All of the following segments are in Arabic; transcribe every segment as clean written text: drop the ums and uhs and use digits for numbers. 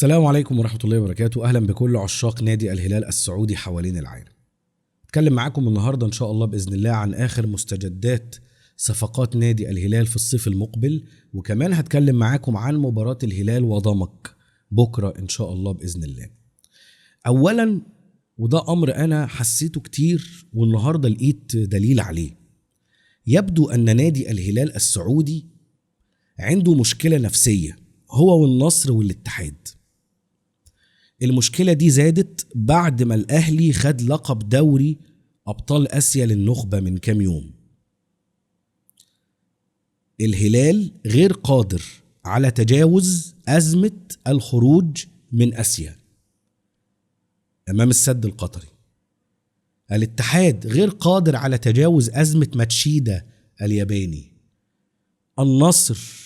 السلام عليكم ورحمة الله وبركاته. أهلا بكل عشاق نادي الهلال السعودي حوالين العالم. أتكلم معاكم النهاردة إن شاء الله بإذن الله عن آخر مستجدات صفقات نادي الهلال في الصيف المقبل، وكمان هتكلم معاكم عن مباراة الهلال وضمك بكرة إن شاء الله بإذن الله. أولا، وده أمر أنا حسيته كتير والنهاردة لقيت دليل عليه، يبدو أن نادي الهلال السعودي عنده مشكلة نفسية هو والنصر والاتحاد. المشكلة دي زادت بعد ما الأهلي خد لقب دوري أبطال آسيا للنخبة من كام يوم. الهلال غير قادر على تجاوز أزمة الخروج من آسيا أمام السد القطري. الاتحاد غير قادر على تجاوز أزمة ماتشيدا الياباني. النصر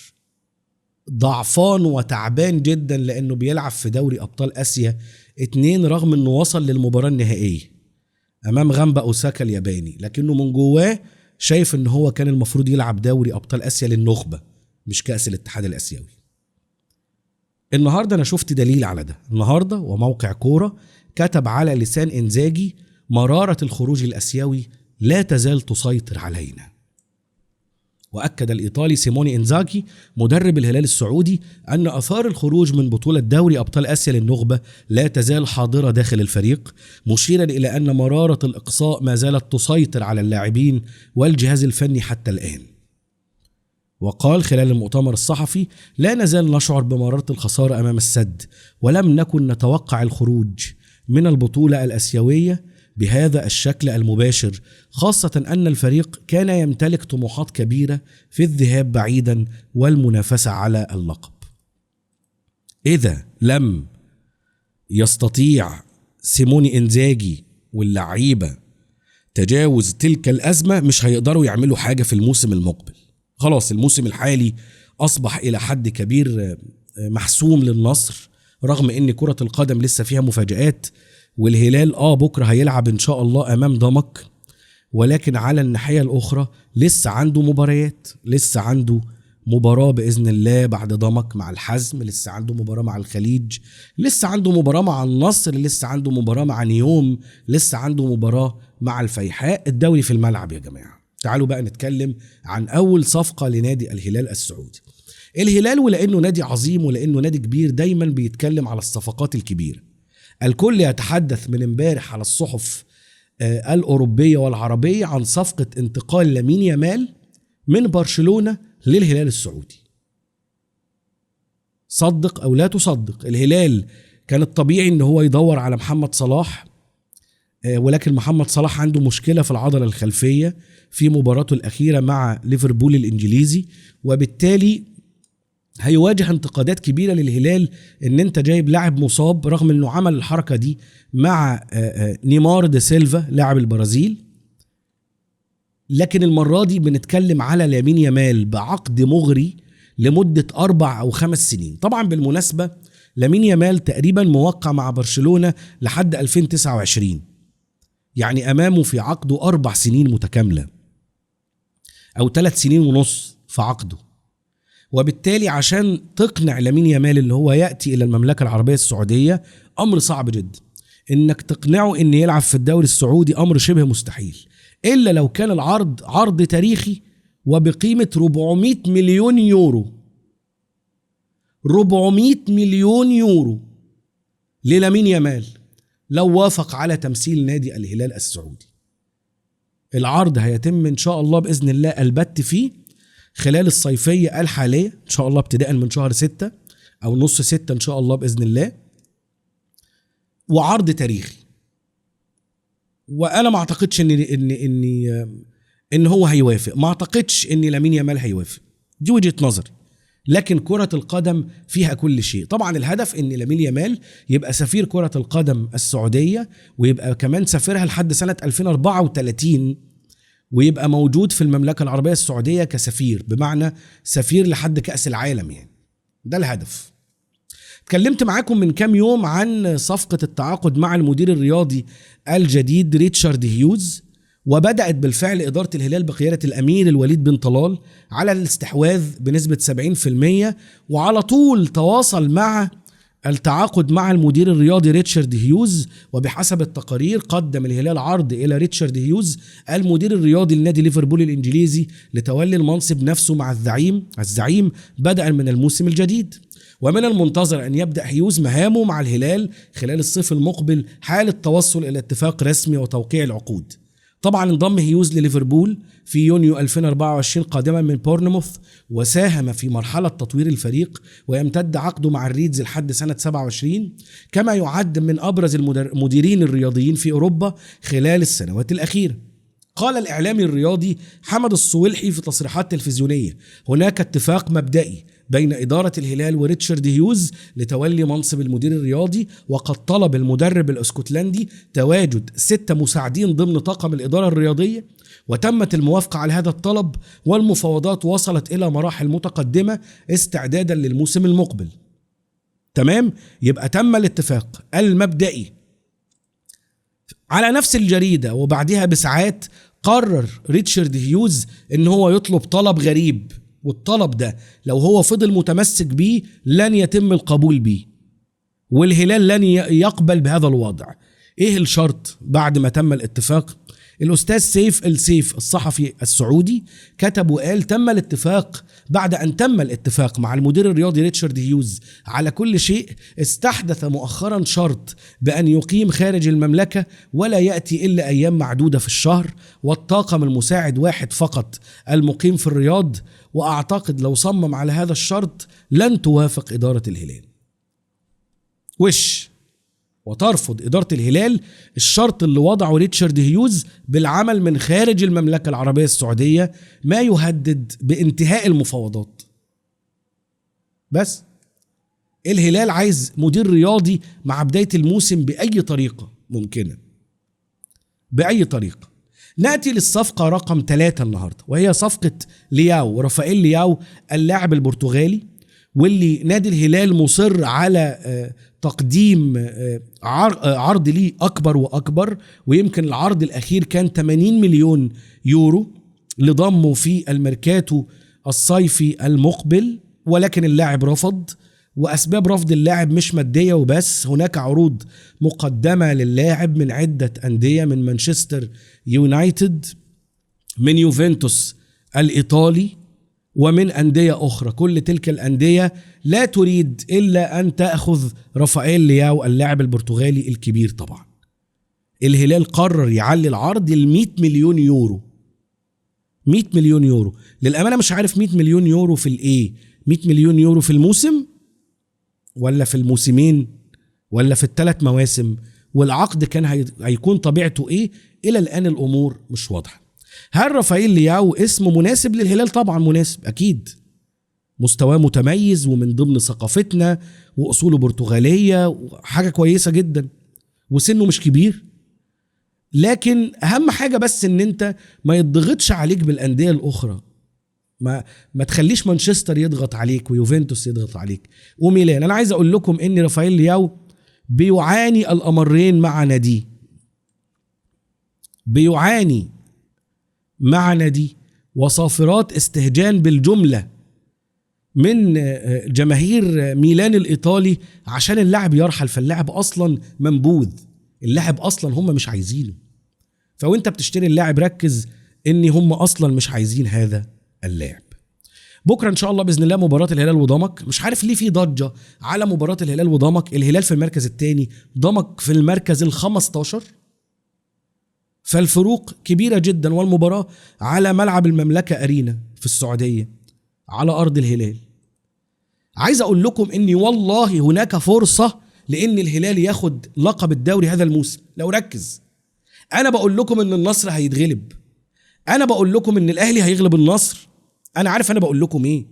ضعفان وتعبان جدا لأنه بيلعب في دوري أبطال آسيا 2 رغم أنه وصل للمباراة النهائية أمام غامبا أوساكا الياباني، لكنه من جواه شايف أنه هو كان المفروض يلعب دوري أبطال آسيا للنخبة مش كأس الاتحاد الآسيوي. النهاردة أنا شفت دليل على ده النهاردة، وموقع كورة كتب على لسان إنزاجي: مرارة الخروج الآسيوي لا تزال تسيطر علينا. وأكد الإيطالي سيموني إنزاغي مدرب الهلال السعودي أن آثار الخروج من بطولة دوري أبطال آسيا للنخبة لا تزال حاضرة داخل الفريق، مشيرا إلى أن مرارة الإقصاء ما زالت تسيطر على اللاعبين والجهاز الفني حتى الآن. وقال خلال المؤتمر الصحفي: لا نزال نشعر بمرارة الخسارة أمام السد، ولم نكن نتوقع الخروج من البطولة الآسيوية بهذا الشكل المباشر، خاصة أن الفريق كان يمتلك طموحات كبيرة في الذهاب بعيدا والمنافسة على اللقب. إذا لم يستطيع سيموني إنزاجي واللعيبة تجاوز تلك الأزمة مش هيقدروا يعملوا حاجة في الموسم المقبل. خلاص الموسم الحالي أصبح إلى حد كبير محسوم للنصر، رغم أن كرة القدم لسه فيها مفاجآت، والهلال بكرة هيلعب إن شاء الله أمام ضمك، ولكن على الناحية الأخرى لسه عنده مباريات، لسه عنده مباراة بإذن الله بعد ضمك مع الحزم، لسه عنده مباراة مع الخليج، لسه عنده مباراة مع النصر، لسه عنده مباراة مع نيوم، لسه عنده مباراة مع الفيحاء. الدوري في الملعب يا جماعة. تعالوا بقى نتكلم عن أول صفقة لنادي الهلال السعودي. الهلال ولأنه نادي عظيم ولأنه نادي كبير دايما بيتكلم على الصفقات الكبيرة. الكل يتحدث من امبارح على الصحف الأوروبية والعربية عن صفقة انتقال لامين يامال من برشلونة للهلال السعودي. صدق أو لا تصدق، الهلال كان الطبيعي ان هو يدور على محمد صلاح، ولكن محمد صلاح عنده مشكلة في العضلة الخلفية في مباراته الأخيرة مع ليفربول الإنجليزي، وبالتالي هيواجه انتقادات كبيرة للهلال ان انت جايب لاعب مصاب، رغم انه عمل الحركة دي مع نيمار دي سيلفا لاعب البرازيل. لكن المرة دي بنتكلم على لامين يامال بعقد مغري لمدة 4 أو 5 سنين. طبعا بالمناسبة لامين يامال تقريبا موقع مع برشلونة لحد 2029، يعني أمامه في عقده 4 سنين متكاملة أو 3 سنين ونص في عقده. وبالتالي عشان تقنع لامين يامال اللي هو يأتي إلى المملكة العربية السعودية أمر صعب جدا. إنك تقنعه إن يلعب في الدوري السعودي أمر شبه مستحيل، إلا لو كان العرض عرض تاريخي وبقيمة 400 مليون يورو. 400 مليون يورو للامين يامال لو وافق على تمثيل نادي الهلال السعودي. العرض هيتم إن شاء الله بإذن الله البت فيه خلال الصيفية الحالية إن شاء الله، ابتداء من شهر 6 أو نص 6 إن شاء الله بإذن الله، وعرض تاريخي. وأنا ما أعتقدش إن هو هيوافق، ما أعتقدش إن لامين يامال هيوافق، دي وجهة نظري. لكن كرة القدم فيها كل شيء. طبعا الهدف إن لامين يامال يبقى سفير كرة القدم السعودية، ويبقى كمان سفيرها لحد سنة 2034، ويبقى موجود في المملكة العربية السعودية كسفير، بمعنى سفير لحد كأس العالم. يعني ده الهدف. اتكلمت معاكم من كام يوم عن صفقة التعاقد مع المدير الرياضي الجديد ريتشارد هيوز، وبدأت بالفعل إدارة الهلال بقيادة الأمير الوليد بن طلال على الاستحواذ بنسبة 70%، وعلى طول تواصل مع التعاقد مع المدير الرياضي ريتشارد هيوز، وبحسب التقارير قدم الهلال عرض إلى ريتشارد هيوز المدير الرياضي لنادي ليفربول الإنجليزي لتولي المنصب نفسه مع الزعيم بدءا من الموسم الجديد. ومن المنتظر أن يبدأ هيوز مهامه مع الهلال خلال الصيف المقبل حال التوصل إلى اتفاق رسمي وتوقيع العقود. طبعا انضم هيوز لليفربول في يونيو 2024 قادما من بورنموث، وساهم في مرحلة تطوير الفريق، ويمتد عقده مع الريدز لحد سنة 27، كما يعد من أبرز المديرين الرياضيين في أوروبا خلال السنوات الأخيرة. قال الإعلامي الرياضي حمد الصويلحي في تصريحات تلفزيونية: هناك اتفاق مبدئي بين إدارة الهلال وريتشارد هيوز لتولي منصب المدير الرياضي، وقد طلب المدرب الاسكتلندي تواجد 6 مساعدين ضمن طاقم الإدارة الرياضية، وتمت الموافقة على هذا الطلب، والمفاوضات وصلت إلى مراحل متقدمة استعدادا للموسم المقبل. تمام؟ يبقى تم الاتفاق المبدئي. على نفس الجريدة وبعدها بساعات قرر ريتشارد هيوز ان هو يطلب طلب غريب، والطلب ده لو هو فضل متمسك بيه لن يتم القبول بيه، والهلال لن يقبل بهذا الوضع. ايه الشرط بعد ما تم الاتفاق؟ الأستاذ سيف السيف الصحفي السعودي كتب وقال: تم الاتفاق بعد أن تم الاتفاق مع المدير الرياضي ريتشارد هيوز على كل شيء، استحدث مؤخرا شرط بأن يقيم خارج المملكة ولا يأتي إلا أيام معدودة في الشهر، والطاقم المساعد واحد فقط المقيم في الرياض، وأعتقد لو صمم على هذا الشرط لن توافق إدارة الهلال وترفض إدارة الهلال الشرط اللي وضعه ريتشارد هيوز بالعمل من خارج المملكة العربية السعودية، ما يهدد بانتهاء المفاوضات. بس الهلال عايز مدير رياضي مع بداية الموسم بأي طريقة ممكنة، بأي طريقة. نأتي للصفقة رقم 3 النهاردة، وهي صفقة لياو، رافائيل لياو اللاعب البرتغالي، واللي نادي الهلال مصر على تقديم عرض ليه أكبر وأكبر، ويمكن العرض الأخير كان 80 مليون يورو لضمه في الميركاتو الصيفي المقبل، ولكن اللاعب رفض. وأسباب رفض اللاعب مش مادية وبس، هناك عروض مقدمة للاعب من عدة أندية، من مانشستر يونايتد، من يوفنتوس الإيطالي، ومن أندية أخرى. كل تلك الأندية لا تريد إلا أن تأخذ رافائيل لياو اللاعب البرتغالي الكبير. طبعا الهلال قرر يعلي العرض ل100 مليون يورو. 100 مليون يورو للأمانة مش عارف 100 مليون يورو في الإيه، 100 مليون يورو في الموسم ولا في الموسمين ولا في ال3 مواسم، والعقد كان هيكون طبيعته إيه؟ إلى الآن الأمور مش واضحة. هل رافائيل لياو اسمه مناسب للهلال؟ طبعا مناسب أكيد، مستواه متميز ومن ضمن ثقافتنا وأصوله برتغالية، حاجة كويسة جدا، وسنه مش كبير. لكن أهم حاجة بس إن أنت ما يضغطش عليك بالأندية الأخرى، ما تخليش مانشستر يضغط عليك ويوفنتوس يضغط عليك وميلان. أنا عايز أقول لكم إن رافائيل لياو بيعاني الأمرين مع ناديه، بيعاني مع نادي وصافرات استهجان بالجملة من جماهير ميلان الإيطالي عشان اللاعب يرحل. فاللاعب أصلا منبوذ، اللاعب أصلا هم مش عايزينه. فوانت بتشتري اللاعب ركز إن هم أصلا مش عايزين هذا اللاعب. بكرة إن شاء الله بإذن الله مباراة الهلال وضمك. مش عارف ليه في ضجة على مباراة الهلال وضمك. الهلال في المركز الثاني، ضمك في المركز ال15، فالفروق كبيرة جدا. والمباراة على ملعب المملكة أرينا في السعودية على أرض الهلال. عايز أقول لكم إني والله هناك فرصة لأن الهلال ياخد لقب الدوري هذا الموسم لو ركز. أنا بقول لكم إن النصر هيتغلب، أنا بقول لكم إن الأهلي هيغلب النصر، أنا عارف أنا بقول لكم إيه،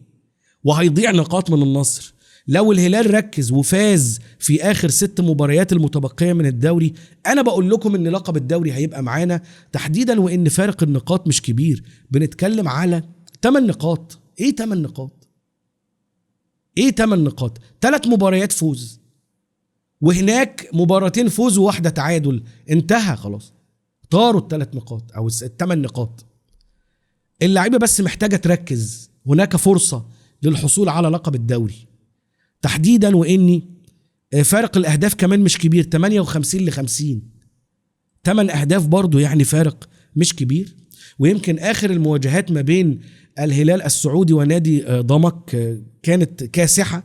وهيضيع نقاط من النصر. لو الهلال ركز وفاز في آخر 6 مباريات المتبقية من الدوري، أنا بقول لكم إن لقب الدوري هيبقى معانا تحديدا، وإن فارق النقاط مش كبير، بنتكلم على 8 نقاط. إيه 8 نقاط؟ إيه 8 نقاط؟ 3 مباريات فوز، وهناك مباراتين فوز وواحدة تعادل، انتهى خلاص، طاروا ال3 نقاط أو ال8 نقاط. اللاعيبة بس محتاجة تركز، هناك فرصة للحصول على لقب الدوري تحديدا، وإني فارق الاهداف كمان مش كبير، 58-50، 8 اهداف برضو، يعني فارق مش كبير. ويمكن اخر المواجهات ما بين الهلال السعودي ونادي ضمك كانت كاسحة،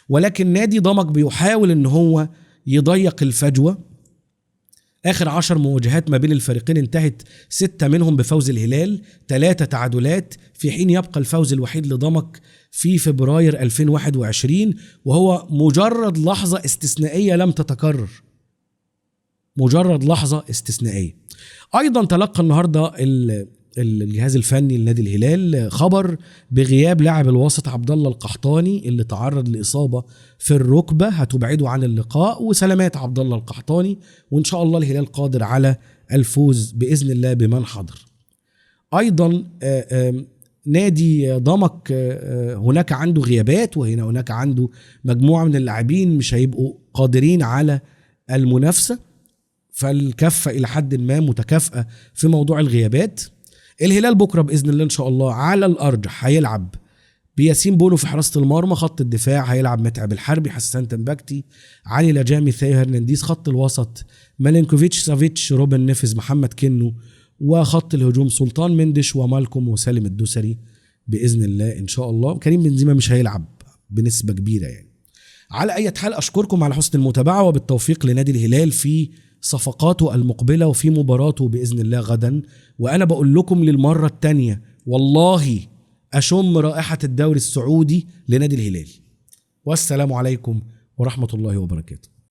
ولكن نادي ضمك بيحاول ان هو يضيق الفجوة. آخر 10 مواجهات ما بين الفريقين انتهت 6 منهم بفوز الهلال، 3 تعادلات، في حين يبقى الفوز الوحيد لضمك في فبراير 2021، وهو مجرد لحظة استثنائية لم تتكرر، مجرد لحظة استثنائية. أيضا تلقى النهاردة الجهاز الفني لنادي الهلال خبر بغياب لاعب الوسط عبد الله القحطاني اللي تعرض لإصابة في الركبة هتبعده عن اللقاء، وسلامات عبد الله القحطاني، وإن شاء الله الهلال قادر على الفوز بإذن الله بمن حضر. أيضا نادي ضمك هناك عنده غيابات، وهناك عنده مجموعة من اللاعبين مش هيبقوا قادرين على المنافسة، فالكفة إلى حد ما متكافئة في موضوع الغيابات. الهلال بكرة بإذن الله إن شاء الله على الأرجح هيلعب بياسين بونو في حراسة المرمى، خط الدفاع هيلعب متعب الحربي، حسان تنبكتي، علي لجامي، ثاي هرنانديز، خط الوسط مالينكوفيتش سافيتش، روبن نيفز، محمد كنو، وخط الهجوم سلطان مندش ومالكم وسالم الدوسري بإذن الله إن شاء الله. كريم بنزيما مش هيلعب بنسبة كبيرة يعني. على أي حال أشكركم على حسن المتابعة، وبالتوفيق لنادي الهلال في صفقاته المقبلة وفي مباراته بإذن الله غدا. وأنا بقول لكم للمرة التانية والله أشم رائحة الدوري السعودي لنادي الهلال. والسلام عليكم ورحمة الله وبركاته.